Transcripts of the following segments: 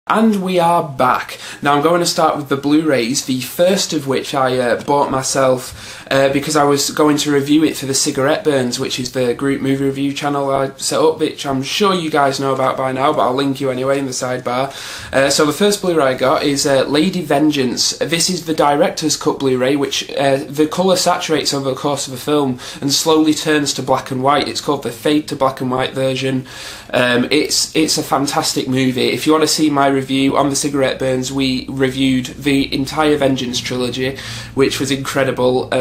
And we are back. Now I'm going to start with the Blu-rays, the first of which I bought myself because I was going to review it for the Cigarette Burns, which is the group movie review channel I set up, which I'm sure you guys know about by now, but I'll link you anyway in the sidebar. So the first Blu-ray I got is Lady Vengeance. This is the director's cut Blu-ray, which the colour saturates over the course of the film and slowly turns to black and white. It's called the fade to black and white version. It's a fantastic movie. If you want to see my review on the Cigarette Burns, we reviewed the entire Vengeance trilogy, which was incredible.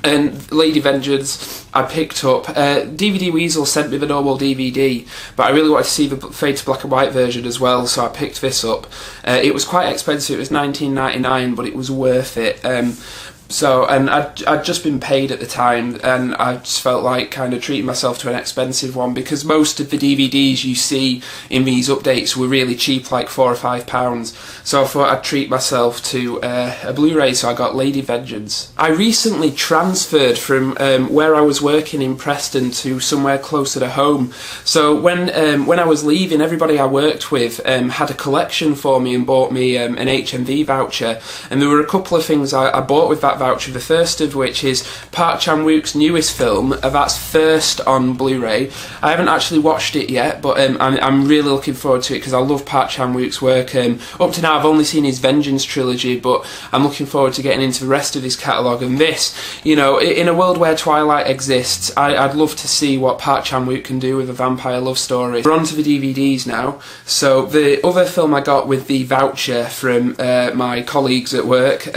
And Lady Vengeance I picked up. DVD Weasel sent me the normal DVD, but I really wanted to see the fade to black and white version as well, so I picked this up. It was quite expensive, it was $19.99, but it was worth it. And I'd just been paid at the time, and I just felt like kind of treating myself to an expensive one, because most of the DVDs you see in these updates were really cheap, like £4 or £5. So I thought I'd treat myself to a Blu-ray, so I got Lady Vengeance. I recently transferred from where I was working in Preston to somewhere closer to home. So when I was leaving, everybody I worked with had a collection for me and bought me an HMV voucher, and there were a couple of things I bought with that voucher, the first of which is Park Chan-wook's newest film. That's first on Blu-ray. I haven't actually watched it yet, but I'm really looking forward to it because I love Park Chan-wook's work. Up to now I've only seen his Vengeance trilogy, but I'm looking forward to getting into the rest of his catalogue. And this, you know, in a world where Twilight exists, I'd love to see what Park Chan-wook can do with a vampire love story. We're on to the DVDs now. So the other film I got with the voucher from my colleagues at work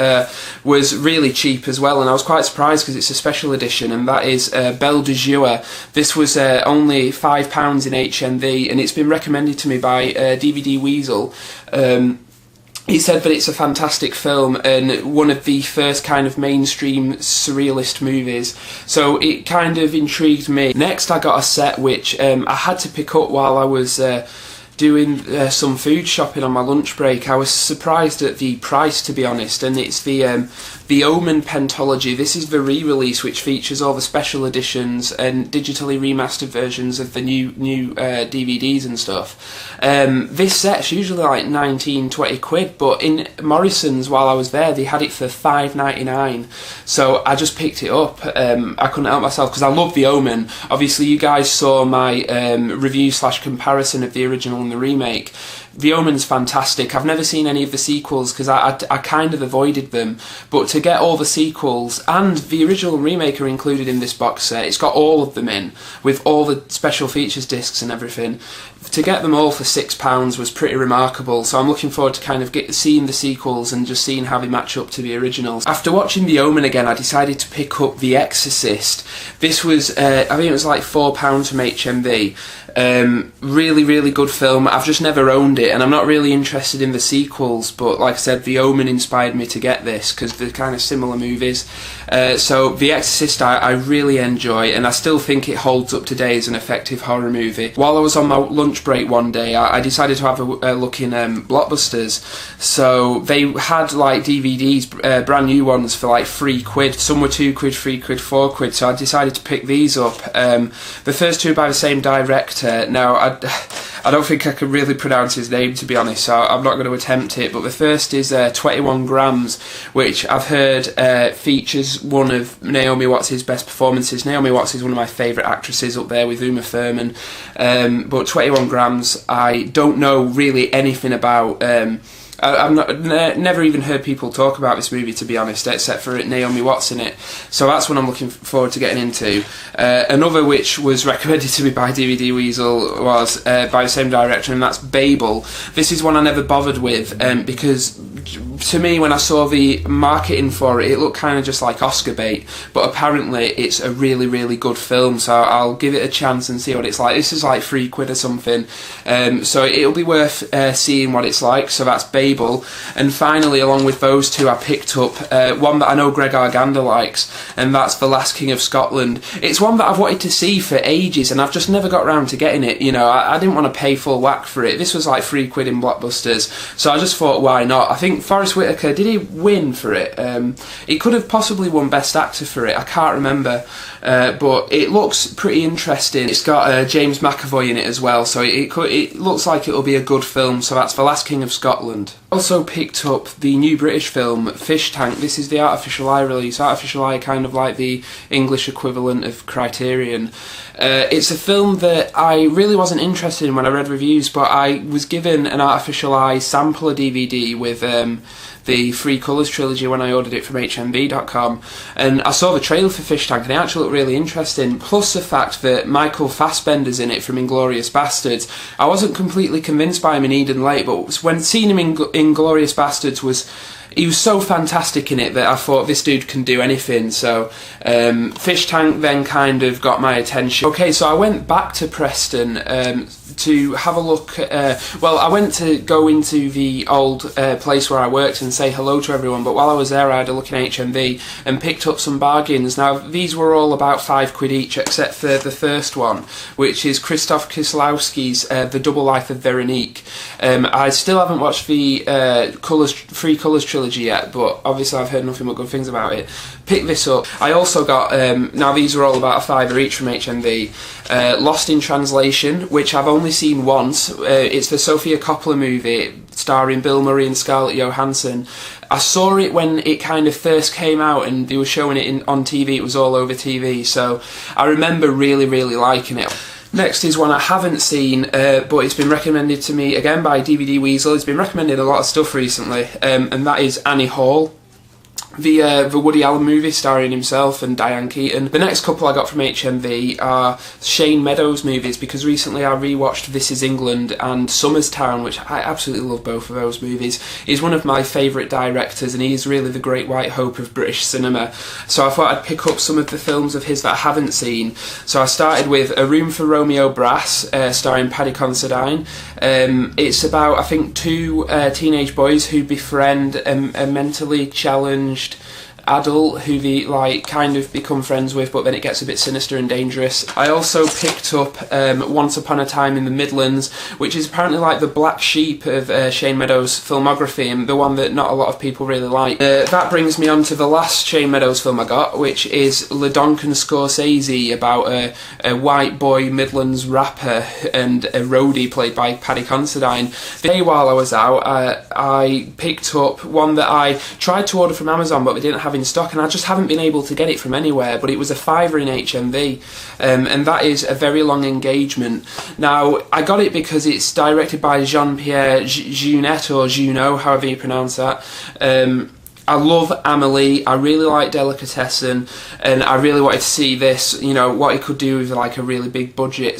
was really cheap as well, and I was quite surprised because it's a special edition, and that is Belle De Jour. This was only £5 in HMV, and it's been recommended to me by DVD Weasel. He said that it's a fantastic film and one of the first kind of mainstream surrealist movies, so it kind of intrigued me. Next I got a set which I had to pick up while I was doing some food shopping on my lunch break. I was surprised at the price, to be honest, and it's the Omen Pentology. This is the re-release which features all the special editions and digitally remastered versions of the new DVDs and stuff. This set's usually like 19-20 quid, but in Morrison's while I was there they had it for $5.99, so I just picked it up. I couldn't help myself because I love the Omen. Obviously you guys saw my review / comparison of the original and the remake. The Omen's fantastic. I've never seen any of the sequels because I kind of avoided them, but to get all the sequels, and the original and remake are included in this box set, it's got all of them in, with all the special features discs and everything. To get them all for £6 was pretty remarkable, so I'm looking forward to kind of seeing the sequels and just seeing how they match up to the originals. After watching The Omen again, I decided to pick up The Exorcist. This was, I think it was like £4 from HMV. Really, really good film. I've just never owned it, and I'm not really interested in the sequels, but like I said, The Omen inspired me to get this because they're kind of similar movies. So The Exorcist I really enjoy, and I still think it holds up today as an effective horror movie. While I was on my lunch break one day, I decided to have a look in Blockbusters. So they had like DVDs, brand new ones for like £3. Some were £2, £3, £4, so I decided to pick these up. The first two are by the same director. Now I don't think I can really pronounce his name, to be honest, so I'm not going to attempt it, but the first is 21 Grams, which I've heard features one of Naomi Watts' best performances. Naomi Watts is one of my favourite actresses, up there with Uma Thurman, but 21 Grams I don't know really anything about. I've never even heard people talk about this movie, to be honest, except for Naomi Watts in it. So that's what I'm looking forward to getting into. Another which was recommended to me by DVD Weasel was by the same director, and that's Babel. This is one I never bothered with because to me, when I saw the marketing for it, it looked kind of just like Oscar bait, but apparently it's a really, really good film, so I'll give it a chance and see what it's like. This is like £3 or something, so it'll be worth seeing what it's like. So that's Babel. And finally, along with those two, I picked up one that I know Greg Arganda likes, and that's The Last King of Scotland. It's one that I've wanted to see for ages, and I've just never got around to getting it. You know, I didn't want to pay full whack for it. This was like £3 in Blockbusters, so I just thought, why not? I think Forrest Forest Whitaker, did he win for it? He could have possibly won Best Actor for it, I can't remember, but it looks pretty interesting. It's got James McAvoy in it as well, so it looks like it'll be a good film. So that's The Last King of Scotland. Also picked up the new British film Fish Tank. This is the Artificial Eye release. Artificial Eye, kind of like the English equivalent of Criterion. It's a film that I really wasn't interested in when I read reviews, but I was given an Artificial Eye sampler DVD with the Three Colours trilogy when I ordered it from HMV.com, and I saw the trailer for Fish Tank and it actually looked really interesting, plus the fact that Michael Fassbender's in it from Inglourious Bastards. I wasn't completely convinced by him in Eden Lake, but when seeing him in Inglourious Bastards he was so fantastic in it that I thought this dude can do anything. So Fish Tank then kind of got my attention. Okay, so I went back to Preston to have a look well, I went to go into the old place where I worked and say hello to everyone, but while I was there I had a look in HMV and picked up some bargains. Now these were all about £5 each except for the first one, which is Krzysztof Kieslowski's The Double Life of Veronique. I still haven't watched the Three Colours trilogy yet, but obviously I've heard nothing but good things about it. Pick this up. I also got, now these are all about £5 each from HMV, Lost in Translation, which I've only seen once. It's the Sofia Coppola movie starring Bill Murray and Scarlett Johansson. I saw it when it kind of first came out and they were showing it on TV. It was all over TV, so I remember really, really liking it. Next is one I haven't seen, but it's been recommended to me again by DVD Weasel. It's been recommended a lot of stuff recently, and that is Annie Hall, the Woody Allen movie starring himself and Diane Keaton. The next couple I got from HMV are Shane Meadows movies, because recently I rewatched This Is England and Somerstown, which I absolutely love both of those movies. He's one of my favourite directors and he's really the great white hope of British cinema. So I thought I'd pick up some of the films of his that I haven't seen. So I started with A Room for Romeo Brass, starring Paddy Considine. It's about, I think, two teenage boys who befriend a mentally challenged adult who they kind of become friends with, but then it gets a bit sinister and dangerous. I also picked up Once Upon a Time in the Midlands, which is apparently like the black sheep of Shane Meadows' filmography and the one that not a lot of people really like. That brings me on to the last Shane Meadows film I got, which is Donk and Scor-Zay-Zee, about a white boy Midlands rapper and a roadie played by Paddy Considine. The day while I was out, I picked up one that I tried to order from Amazon but we didn't have in stock, and I just haven't been able to get it from anywhere, but it was a £5 in HMV, and that is A Very Long Engagement. Now I got it because it's directed by Jean-Pierre Jeunet, or Junot, however you pronounce that. I love Amelie, I really like Delicatessen, and I really wanted to see this, you know, what he could do with like a really big budget.